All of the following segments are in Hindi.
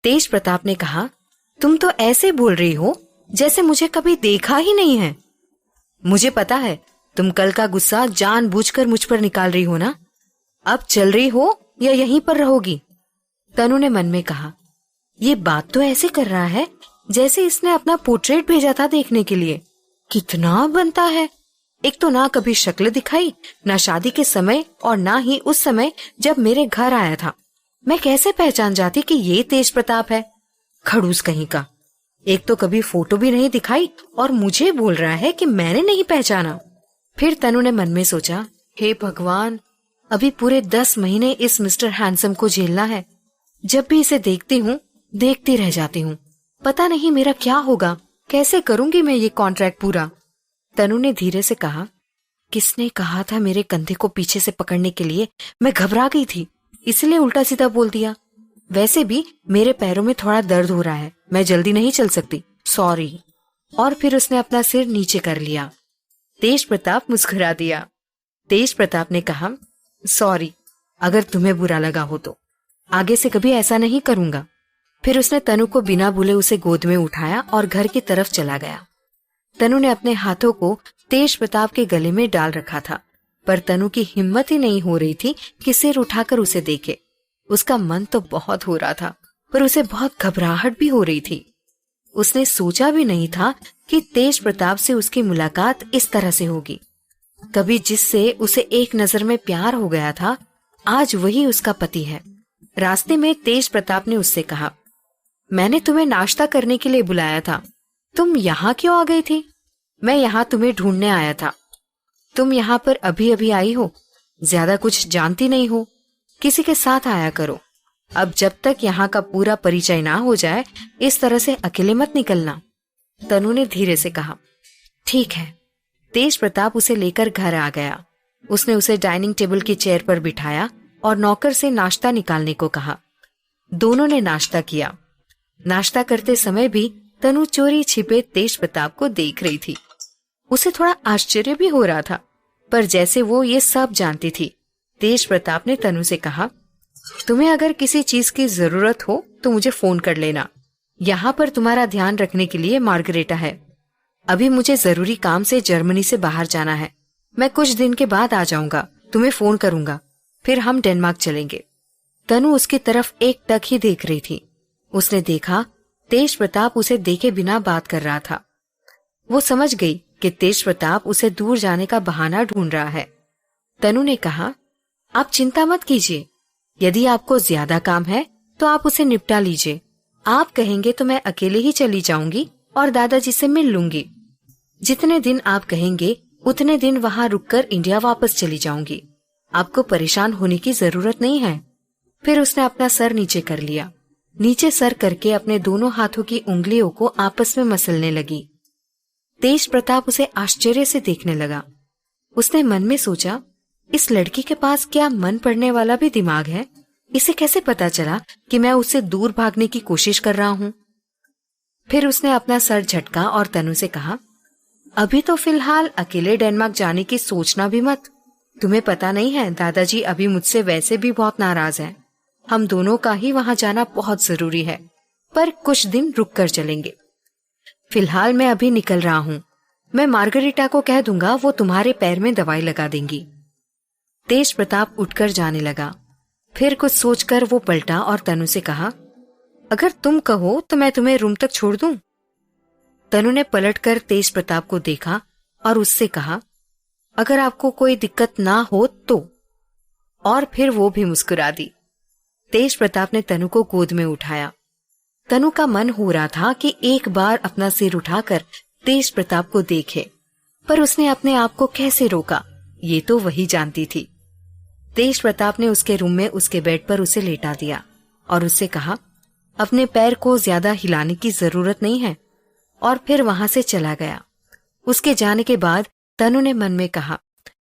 तेज प्रताप ने कहा, तुम तो ऐसे बोल रही हो जैसे मुझे कभी देखा ही नहीं है। मुझे पता है तुम कल का गुस्सा जानबूझकर मुझ पर निकाल रही हो ना। अब चल रही हो या यहीं पर रहोगी? तनु ने मन में कहा, ये बात तो ऐसे कर रहा है जैसे इसने अपना पोर्ट्रेट भेजा था देखने के लिए। कितना बनता है। एक तो ना कभी शक्ल दिखाई, ना शादी के समय और ना ही उस समय जब मेरे घर आया था। मैं कैसे पहचान जाती कि ये तेज प्रताप है? खड़ूस कहीं का। एक तो कभी फोटो भी नहीं दिखाई और मुझे बोल रहा है कि मैंने नहीं पहचाना। फिर तनु ने मन में सोचा, हे भगवान, अभी पूरे 10 महीने इस मिस्टर हैंडसम को झेलना है। जब भी इसे देखती हूँ देखती रह जाती हूँ। पता नहीं मेरा क्या होगा, कैसे करूंगी मैं ये कॉन्ट्रैक्ट पूरा। तनु ने धीरे से कहा, किसने कहा था मेरे कंधे को पीछे से पकड़ने के लिए? मैं घबरा गई थी इसलिए उल्टा सीधा बोल दिया। वैसे भी मेरे पैरों में थोड़ा दर्द हो रहा है, मैं जल्दी नहीं चल सकती, सॉरी। और फिर उसने अपना सिर नीचे कर लिया। तेज प्रताप मुस्कुरा दिया। तेज प्रताप ने कहा, सॉरी, अगर तुम्हें बुरा लगा हो तो आगे से कभी ऐसा नहीं करूंगा। फिर उसने तनु को बिना भूले उसे गोद में उठाया और घर की तरफ चला गया। तनु ने अपने हाथों को तेज प्रताप के गले में डाल रखा था, पर तनु की हिम्मत ही नहीं हो रही थी कि सिर उठाकर उसे देखे। उसका मन तो बहुत हो रहा था, पर उसे बहुत घबराहट भी हो रही थी। उसने सोचा भी नहीं था कि तेज प्रताप से उसकी मुलाकात इस तरह से होगी। कभी जिससे उसे एक नजर में प्यार हो गया था, आज वही उसका पति है। रास्ते में तेज प्रताप ने उससे कहा, मैंने तुम्हें नाश्ता करने के लिए बुलाया था, तुम यहाँ क्यों आ गई थी? मैं यहाँ तुम्हें ढूंढने आया था। तुम यहाँ पर अभी अभी आई हो, ज्यादा कुछ जानती नहीं हो, किसी के साथ आया करो। अब जब तक यहाँ का पूरा परिचय ना हो जाए इस तरह से अकेले मत निकलना। तनु ने धीरे से कहा, ठीक है। तेज प्रताप उसे लेकर घर आ गया। उसने उसे डाइनिंग टेबल की चेयर पर बिठाया और नौकर से नाश्ता निकालने को कहा। दोनों ने नाश्ता किया। नाश्ता करते समय भी तनु चोरी छिपे तेज प्रताप को देख रही थी। उसे थोड़ा आश्चर्य भी हो रहा था, पर जैसे वो ये सब जानती थी। तेज प्रताप ने तनु से कहा, तुम्हें अगर किसी चीज की जरूरत हो तो मुझे फोन कर लेना। यहाँ पर तुम्हारा ध्यान रखने के लिए मार्गरेटा है। अभी मुझे जरूरी काम से जर्मनी से बाहर जाना है। मैं कुछ दिन के बाद आ जाऊंगा, तुम्हें फोन करूंगा, फिर हम डेनमार्क चलेंगे। तनु उसकी तरफ एक टक ही देख रही थी। उसने देखा तेज प्रताप उसे देखे बिना बात कर रहा था। वो समझ गई कि तेज प्रताप उसे दूर जाने का बहाना ढूंढ रहा है। तनु ने कहा, आप चिंता मत कीजिए, यदि आपको ज्यादा काम है तो आप उसे निपटा लीजिए। आप कहेंगे तो मैं अकेले ही चली जाऊंगी और दादाजी से मिल लूंगी। जितने दिन आप कहेंगे उतने दिन वहां रुककर इंडिया वापस चली जाऊंगी। आपको परेशान होने की जरूरत नहीं है। फिर उसने अपना सर नीचे कर लिया। नीचे सर करके अपने दोनों हाथों की उंगलियों को आपस में मसलने लगी। तेज प्रताप उसे आश्चर्य से देखने लगा। उसने मन में सोचा, इस लड़की के पास क्या मन पड़ने वाला भी दिमाग है? इसे कैसे पता चला कि मैं उससे दूर भागने की कोशिश कर रहा हूँ? फिर उसने अपना सर झटका और तनु से कहा, अभी तो फिलहाल अकेले डेनमार्क जाने की सोचना भी मत। तुम्हें पता नहीं है, दादाजी अभी मुझसे वैसे भी बहुत नाराज हैं। हम दोनों का ही वहां जाना बहुत जरूरी है, पर कुछ दिन रुक कर चलेंगे। फिलहाल मैं अभी निकल रहा हूँ। मैं मार्गरेटा को कह दूंगा, वो तुम्हारे पैर में दवाई लगा देंगी। तेज प्रताप उठकर जाने लगा। फिर कुछ सोचकर वो पलटा और तनु से कहा, अगर तुम कहो तो मैं तुम्हें रूम तक छोड़ दूं। तनु ने पलटकर तेज प्रताप को देखा और उससे कहा, अगर आपको कोई दिक्कत ना हो तो। और फिर वो भी मुस्कुरा दी। तेज प्रताप ने तनु को गोद में उठाया। तनु का मन हो रहा था कि एक बार अपना सिर उठाकर तेज प्रताप को देखे, पर उसने अपने आप को कैसे रोका ये तो वही जानती थी। तेज प्रताप ने उसके रूम में उसके बेड पर उसे लेटा दिया और उससे कहा, अपने पैर को ज्यादा हिलाने की जरूरत नहीं है, और फिर वहां से चला गया। उसके जाने के बाद तनु ने मन में कहा,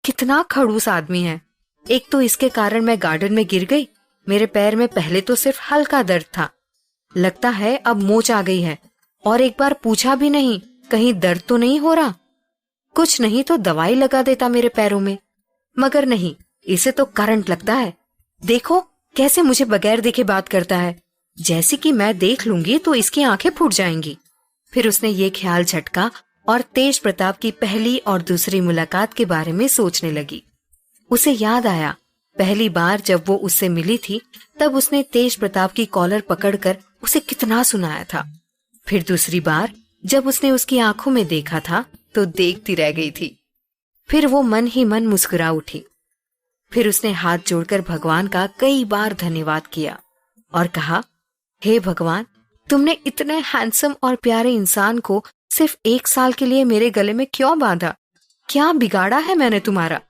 कितना खड़ूस आदमी है। एक तो इसके कारण मैं गार्डन में गिर गई। मेरे पैर में पहले तो सिर्फ हल्का दर्द था, लगता है अब मोच आ गई है। और एक बार पूछा भी नहीं, कहीं दर्द तो नहीं हो रहा? कुछ नहीं तो दवाई लगा देता मेरे पैरों में, मगर नहीं, इसे तो करंट लगता है। देखो कैसे मुझे बगैर देखे बात करता है। जैसे कि मैं देख लूंगी तो इसकी आंखें फूट जाएंगी। फिर उसने ये ख्याल झटका और तेज प्रताप की पहली और दूसरी मुलाकात के बारे में सोचने लगी। उसे याद आया, पहली बार जब वो उससे मिली थी तब उसने तेज प्रताप की कॉलर पकड़कर उसे कितना सुनाया था। फिर दूसरी बार जब उसने उसकी आंखों में देखा था तो देखती रह गई थी। फिर वो मन ही मन मुस्कुरा उठी। फिर उसने हाथ जोड़कर भगवान का कई बार धन्यवाद किया और कहा, हे भगवान, तुमने इतने हैंडसम और प्यारे इंसान को सिर्फ 1 साल के लिए मेरे गले में क्यों बांधा? क्या बिगाड़ा है मैंने तुम्हारा?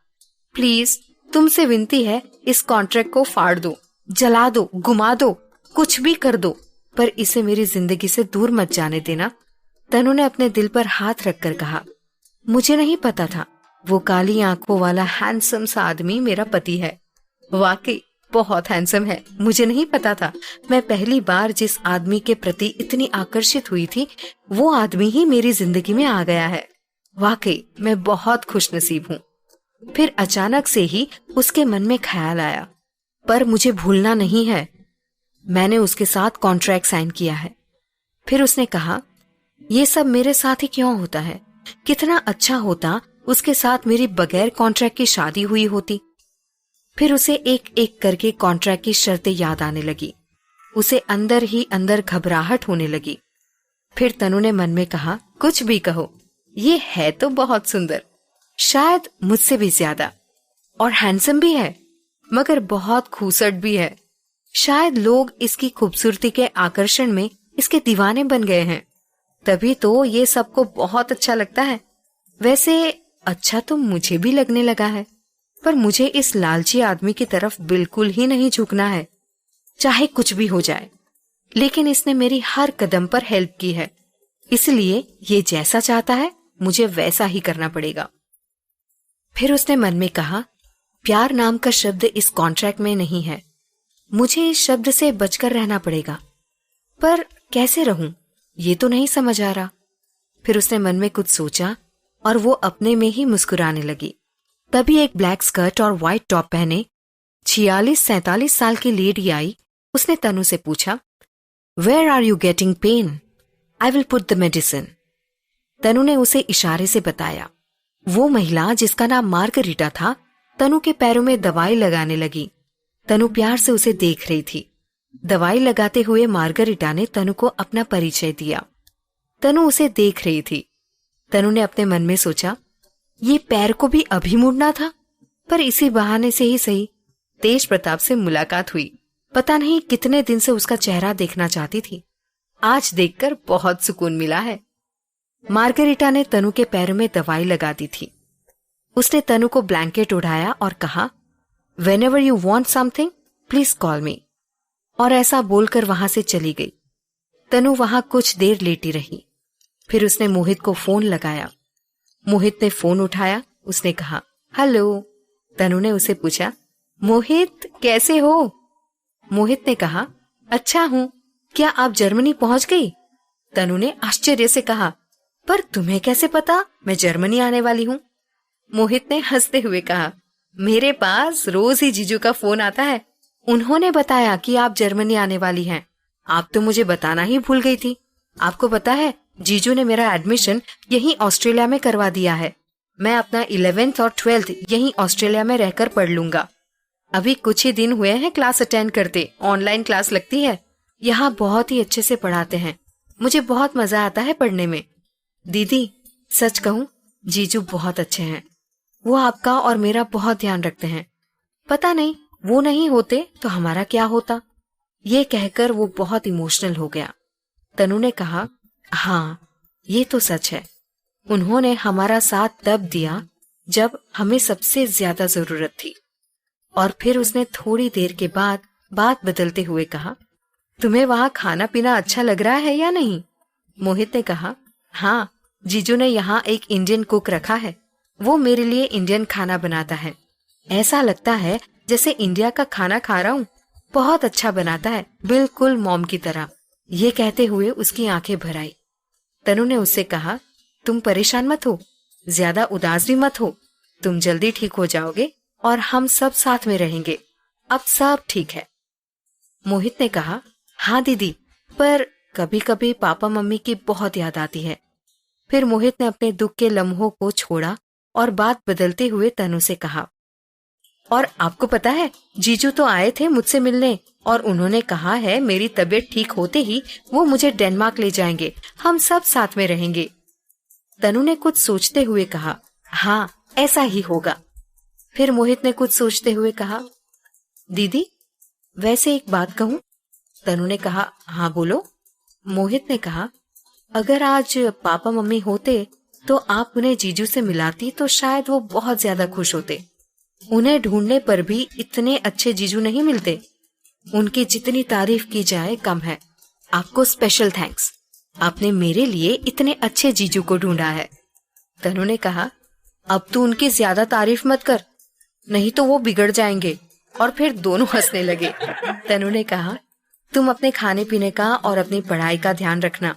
प्लीज तुमसे विनती है, इस कॉन्ट्रैक्ट को फाड़ दो, जला दो, गुमा दो, कुछ भी कर दो, पर इसे मेरी जिंदगी से दूर मत जाने देना। तनु ने अपने दिल पर हाथ रखकर कहा, मुझे नहीं पता था वो काली आंखों वाला हैंडसम सा आदमी मेरा पति है। वाकई बहुत हैंडसम है। मुझे नहीं पता था। मैं पहली बार जिस आदमी के प्रति इतनी आकर्षित हुई थी वो आदमी ही मेरी जिंदगी में आ गया है। वाकई मैं बहुत खुशनसीब हूँ। फिर अचानक से ही उसके मन में ख्याल आया, पर मुझे भूलना नहीं है, मैंने उसके साथ कॉन्ट्रैक्ट साइन किया है। फिर उसने कहा, ये सब मेरे साथ ही क्यों होता है? कितना अच्छा होता उसके साथ मेरी बगैर कॉन्ट्रैक्ट की शादी हुई होती। फिर उसे एक एक करके कॉन्ट्रैक्ट की शर्तें याद आने लगी। उसे अंदर ही अंदर घबराहट होने लगी। फिर तनु ने मन में कहा, कुछ भी कहो, ये है तो बहुत सुंदर, शायद मुझसे भी ज्यादा, और हैंडसम भी है, मगर बहुत खूसट भी है। शायद लोग इसकी खूबसूरती के आकर्षण में इसके दीवाने बन गए हैं, तभी तो ये सबको बहुत अच्छा लगता है। वैसे अच्छा तो मुझे भी लगने लगा है, पर मुझे इस लालची आदमी की तरफ बिल्कुल ही नहीं झुकना है, चाहे कुछ भी हो जाए। लेकिन इसने मेरी हर कदम पर हेल्प की है, इसलिए ये जैसा चाहता है मुझे वैसा ही करना पड़ेगा। फिर उसने मन में कहा, प्यार नाम का शब्द इस कॉन्ट्रैक्ट में नहीं है, मुझे इस शब्द से बचकर रहना पड़ेगा, पर कैसे रहूं ये तो नहीं समझ आ रहा। फिर उसने मन में कुछ सोचा और वो अपने में ही मुस्कुराने लगी। तभी एक ब्लैक स्कर्ट और व्हाइट टॉप पहने 46-47 साल की लेडी आई। उसने तनु से पूछा, where are you getting pain? I will put the medicine. Tanu ने उसे इशारे से बताया। वो महिला जिसका नाम मार्गरीटा था, तनु के पैरों में दवाई लगाने लगी। तनु प्यार से उसे देख रही थी। दवाई लगाते हुए मार्गरीटा ने तनु को अपना परिचय दिया। तनु उसे देख रही थी। तनु ने अपने मन में सोचा, ये पैर को भी अभी मुड़ना था, पर इसी बहाने से ही सही तेज प्रताप से मुलाकात हुई। पता नहीं कितने दिन से उसका चेहरा देखना चाहती थी, आज देखकर बहुत सुकून मिला है। मार्गरीटा ने तनु के पैरों में दवाई लगा दी थी। उसने तनु को ब्लैंकेट उठाया और कहा, Whenever you want something, please call me। और ऐसा बोलकर वहां से चली गई। तनु वहां कुछ देर लेटी रही। फिर उसने मोहित को फोन लगाया। मोहित ने फोन उठाया। उसने कहा, हेलो। तनु ने उसे पूछा, मोहित कैसे हो? मोहित ने कहा, अच्छा हूं। क्या आप जर्मनी पहुंच गई? तनु ने आश्चर्य से कहा, पर तुम्हें कैसे पता मैं जर्मनी आने वाली हूं? मोहित ने हंसते हुए कहा, मेरे पास रोज ही जीजू का फोन आता है, उन्होंने बताया कि आप जर्मनी आने वाली हैं। आप तो मुझे बताना ही भूल गई थी। आपको पता है, जीजू ने मेरा एडमिशन यहीं ऑस्ट्रेलिया में करवा दिया है। मैं अपना 11th और 12th यहीं ऑस्ट्रेलिया में रहकर पढ़ लूंगा। अभी कुछ ही दिन हुए हैं क्लास अटेंड करते, ऑनलाइन क्लास लगती है। यहाँ बहुत ही अच्छे से पढ़ाते हैं, मुझे बहुत मजा आता है पढ़ने में। दीदी सच कहूँ, जीजू बहुत अच्छे हैं, वो आपका और मेरा बहुत ध्यान रखते हैं। पता नहीं वो नहीं होते तो हमारा क्या होता। ये कहकर वो बहुत इमोशनल हो गया। तनु ने कहा, हाँ ये तो सच है, उन्होंने हमारा साथ तब दिया जब हमें सबसे ज्यादा जरूरत थी। और फिर उसने थोड़ी देर के बाद बात बदलते हुए कहा, तुम्हें वहां खाना पीना अच्छा लग रहा है या नहीं? मोहित ने कहा, हाँ जीजू ने यहाँ एक इंडियन कुक रखा है, वो मेरे लिए इंडियन खाना बनाता है। ऐसा लगता है जैसे इंडिया का खाना खा रहा हूँ। बहुत अच्छा बनाता है, बिल्कुल मॉम की तरह। ये कहते हुए उसकी आंखें भर आई। तनु ने उससे कहा, तुम परेशान मत हो, ज्यादा उदास भी मत हो, तुम जल्दी ठीक हो जाओगे और हम सब साथ में रहेंगे। अब सब ठीक है। मोहित ने कहा, हाँ दीदी, पर कभी कभी पापा मम्मी की बहुत याद आती है। फिर मोहित ने अपने दुख के लम्हों को छोड़ा और बात बदलते हुए तनु से कहा, और आपको पता है, जीजू तो आए थे मुझसे मिलने और उन्होंने कहा है मेरी तबीयत ठीक होते ही वो मुझे डेनमार्क ले जाएंगे, हम सब साथ में रहेंगे। तनु ने कुछ सोचते हुए कहा, हाँ ऐसा ही होगा। फिर मोहित ने कुछ सोचते हुए कहा, दीदी वैसे एक बात कहूं? तनु ने कहा, हाँ बोलो। मोहित ने कहा, अगर आज पापा मम्मी होते तो आप उन्हें जीजू से मिलाती तो शायद वो बहुत ज्यादा खुश होते। उन्हें ढूंढने पर भी इतने अच्छे जीजू नहीं मिलते। उनकी जितनी तारीफ की जाए कम है। आपको स्पेशल थैंक्स, आपने मेरे लिए इतने अच्छे जीजू को ढूंढा है। तनु ने कहा, अब तू उनकी ज्यादा तारीफ मत कर, नहीं तो वो बिगड़ जाएंगे। और फिर दोनों हंसने लगे। तनु ने कहा, तुम अपने खाने पीने का और अपनी पढ़ाई का ध्यान रखना।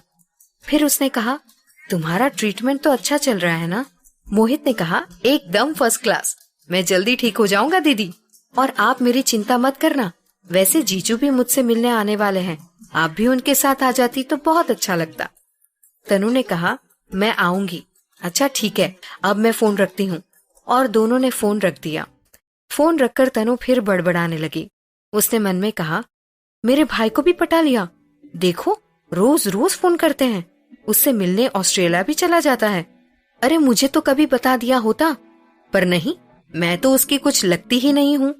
फिर उसने कहा, तुम्हारा ट्रीटमेंट तो अच्छा चल रहा है ना? मोहित ने कहा, एकदम फर्स्ट क्लास, मैं जल्दी ठीक हो जाऊंगा दीदी, और आप मेरी चिंता मत करना। वैसे जीजू भी मुझसे मिलने आने वाले हैं, आप भी उनके साथ आ जाती तो बहुत अच्छा लगता। तनु ने कहा, मैं आऊंगी। अच्छा ठीक है, अब मैं फोन रखती हूँ। और दोनों ने फोन रख दिया। फोन रखकर तनु फिर बड़बड़ाने लगी। उसने मन में कहा, मेरे भाई को भी पटा लिया, देखो रोज रोज फोन करते हैं, उससे मिलने ऑस्ट्रेलिया भी चला जाता है। अरे मुझे तो कभी बता दिया होता, पर नहीं, मैं तो उसकी कुछ लगती ही नहीं हूँ।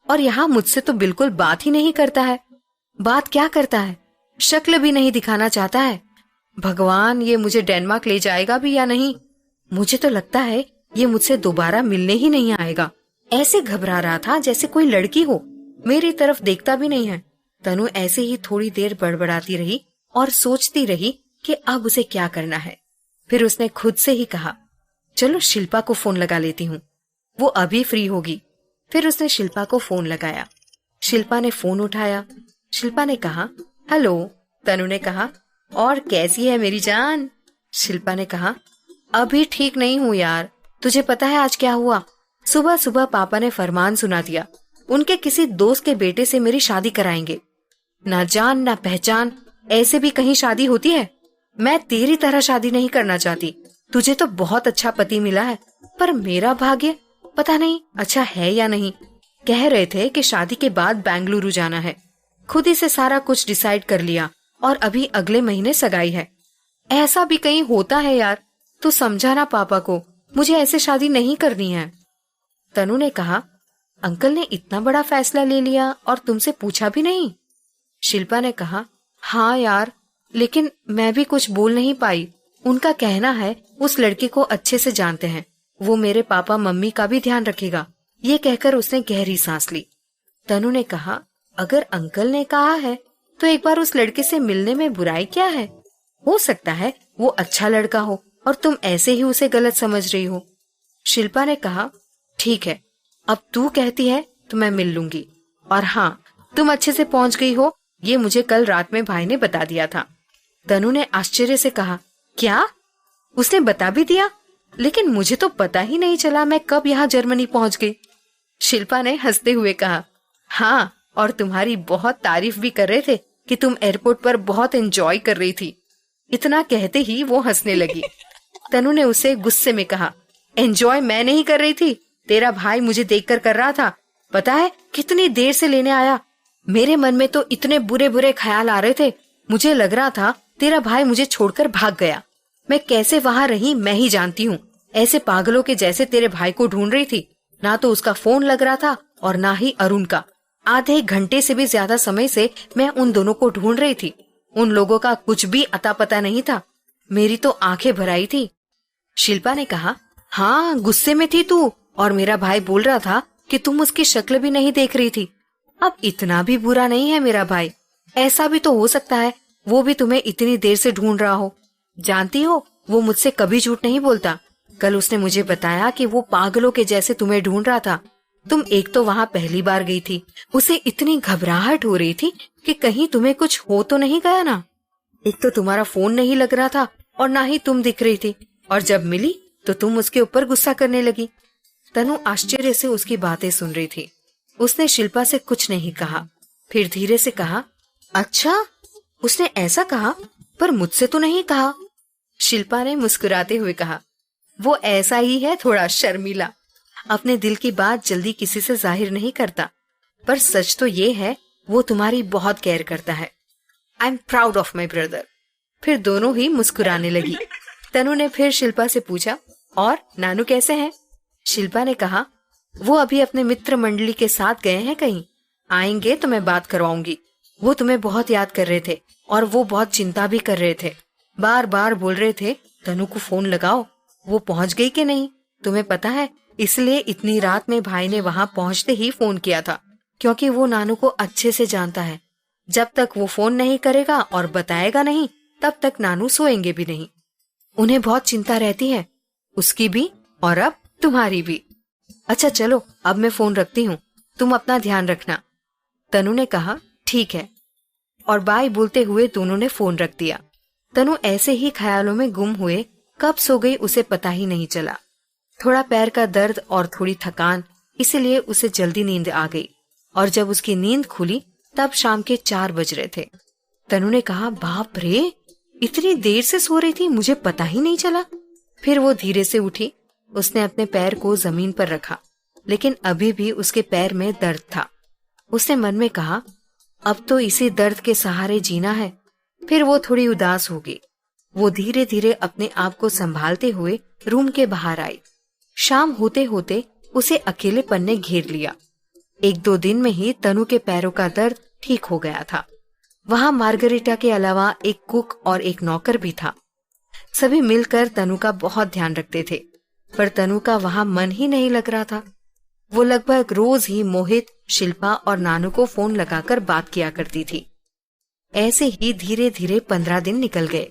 और यहाँ मुझसे तो बिल्कुल बात ही नहीं करता है। बात क्या करता है, शक्ल भी नहीं दिखाना चाहता है। भगवान, ये मुझे डेनमार्क ले जाएगा भी या नहीं? मुझे तो लगता है ये मुझसे दोबारा मिलने ही नहीं आएगा। ऐसे घबरा रहा था जैसे कोई लड़की हो, मेरी तरफ देखता भी नहीं है। तनु ऐसे ही थोड़ी देर बड़बड़ाती रही और सोचती रही कि अब उसे क्या करना है। फिर उसने खुद से ही कहा, चलो शिल्पा को फोन लगा लेती हूँ, वो अभी फ्री होगी। फिर उसने शिल्पा को फोन लगाया। शिल्पा ने फोन उठाया। शिल्पा ने कहा, हेलो। तनु ने कहा, और कैसी है मेरी जान? शिल्पा ने कहा, अभी ठीक नहीं हूँ यार, तुझे पता है आज क्या हुआ? सुबह सुबह पापा ने फरमान सुना दिया, उनके किसी दोस्त के बेटे से मेरी शादी कराएंगे। ना जान ना पहचान, ऐसे भी कहीं शादी होती है? मैं तेरी तरह शादी नहीं करना चाहती। तुझे तो बहुत अच्छा पति मिला है, पर मेरा भाग्य पता नहीं अच्छा है या नहीं। कह रहे थे कि शादी के बाद बेंगलुरु जाना है। खुद ही से सारा कुछ डिसाइड कर लिया और अभी अगले महीने सगाई है। ऐसा भी कहीं होता है यार? तू समझाना पापा को, मुझे ऐसे शादी नहीं करनी है। तनु ने कहा, अंकल ने इतना बड़ा फैसला ले लिया और तुमसे पूछा भी नहीं? शिल्पा ने कहा, हाँ यार, लेकिन मैं भी कुछ बोल नहीं पाई। उनका कहना है उस लड़के को अच्छे से जानते हैं, वो मेरे पापा मम्मी का भी ध्यान रखेगा। ये कहकर उसने गहरी सांस ली। तनु ने कहा, अगर अंकल ने कहा है तो एक बार उस लड़के से मिलने में बुराई क्या है? हो सकता है वो अच्छा लड़का हो और तुम ऐसे ही उसे गलत समझ रही हो। शिल्पा ने कहा, ठीक है, अब तू कहती है तो मैं मिल लूंगी। और हाँ, तुम अच्छे से पहुंच गई हो, ये मुझे कल रात में भाई ने बता दिया था। तनु ने आश्चर्य से कहा, क्या? उसने बता भी दिया? लेकिन मुझे तो पता ही नहीं चला मैं कब यहाँ जर्मनी पहुंच गई। शिल्पा ने हंसते हुए कहा, हाँ, और तुम्हारी बहुत तारीफ भी कर रहे थे कि तुम एयरपोर्ट पर बहुत एंजॉय कर रही थी। इतना कहते ही वो हंसने लगी। तनु ने उसे गुस्से में कहा, एंजॉय मैं नहीं कर रही थी, तेरा भाई मुझे देखकर कर रहा था। पता है कितनी देर से लेने आया? मेरे मन में तो इतने बुरे बुरे ख्याल आ रहे थे, मुझे लग रहा था तेरा भाई मुझे छोड़कर भाग गया। मैं कैसे वहां रही मैं ही जानती हूँ। ऐसे पागलों के जैसे तेरे भाई को ढूंढ रही थी, ना तो उसका फोन लग रहा था और ना ही अरुण का। आधे घंटे से भी ज्यादा समय से मैं उन दोनों को ढूंढ रही थी। उन लोगों का कुछ भी अता पता नहीं था। मेरी तो आंखें भर आई थी। शिल्पा ने कहा, हाँ, गुस्से में थी तू, और मेरा भाई बोल रहा था कि तुम उसकी शक्ल भी नहीं देख रही थी। अब इतना भी बुरा नहीं है मेरा भाई। ऐसा भी तो हो सकता है वो भी तुम्हें इतनी देर से ढूंढ रहा हो। जानती हो, वो मुझसे कभी झूठ नहीं बोलता। कल उसने मुझे बताया कि वो पागलों के जैसे तुम्हें ढूंढ रहा था। तुम एक तो वहाँ पहली बार गई थी, उसे इतनी घबराहट हो रही थी कि कहीं तुम्हें कुछ हो तो नहीं गया ना। एक तो तुम्हारा फोन नहीं लग रहा था और ना ही तुम दिख रही थी, और जब मिली तो तुम उसके ऊपर गुस्सा करने लगी। तनु आश्चर्य से उसकी बातें सुन रही थी। उसने शिल्पा से कुछ नहीं कहा। फिर धीरे से कहा, अच्छा, उसने ऐसा कहा, पर मुझसे तो नहीं कहा। शिल्पा ने मुस्कुराते हुए कहा, वो ऐसा ही है, थोड़ा शर्मीला, अपने दिल की बात जल्दी किसी से जाहिर नहीं करता। पर सच तो ये है, वो तुम्हारी बहुत केयर करता है। I am proud of my brother. फिर दोनों ही मुस्कुराने लगी। तनु ने फिर शिल्पा से पूछा, और नानू कैसे हैं? शिल्पा ने कहा, वो अभी अपने मित्र मंडली के साथ गए हैं कहीं, आएंगे तो मैं बात करवाऊंगी। वो तुम्हें बहुत याद कर रहे थे और वो बहुत चिंता भी कर रहे थे। बार बार बोल रहे थे तनु को फोन लगाओ, वो पहुंच गई कि नहीं। तुम्हें पता है, इसलिए इतनी रात में भाई ने वहां पहुंचते ही फोन किया था, क्योंकि वो नानू को अच्छे से जानता है। जब तक वो फोन नहीं करेगा और बताएगा नहीं, तब तक नानू सोएंगे भी नहीं। उन्हें बहुत चिंता रहती है, उसकी भी और अब तुम्हारी भी। अच्छा चलो, अब मैं फोन रखती हूँ, तुम अपना ध्यान रखना। तनु ने कहा, ठीक है, और बाय बोलते हुए दोनों ने फोन रख दिया। तनु ऐसे ही ख्यालों में गुम हुए कब सो गई उसे पता ही नहीं चला। थोड़ा पैर का दर्द और थोड़ी थकान, इसलिए उसे जल्दी नींद आ गई, और जब उसकी नींद खुली तब शाम के 4 बज रहे थे। तनु ने कहा, बाप रे, इतनी देर से सो रही थी, मुझे पता ही नहीं चला। फिर वो धीरे से उठी। उसने अपने पैर को जमीन पर रखा, लेकिन अभी भी उसके पैर में दर्द था। उसने मन में कहा, अब तो इसी दर्द के सहारे जीना है। फिर वो थोड़ी उदास हो गई। वो धीरे धीरे अपने आप को संभालते हुए रूम के बाहर आई। शाम होते होते उसे अकेलेपन ने घेर लिया। 1-2 दिन में ही तनु के पैरों का दर्द ठीक हो गया था। वहां मार्गरेटा के अलावा एक कुक और एक नौकर भी था। सभी मिलकर तनु का बहुत ध्यान रखते थे, पर तनु का वहां मन ही नहीं लग रहा था। वो लगभग रोज ही मोहित, शिल्पा और नानू को फोन लगाकर बात किया करती थी। ऐसे ही धीरे धीरे 15 दिन निकल गए।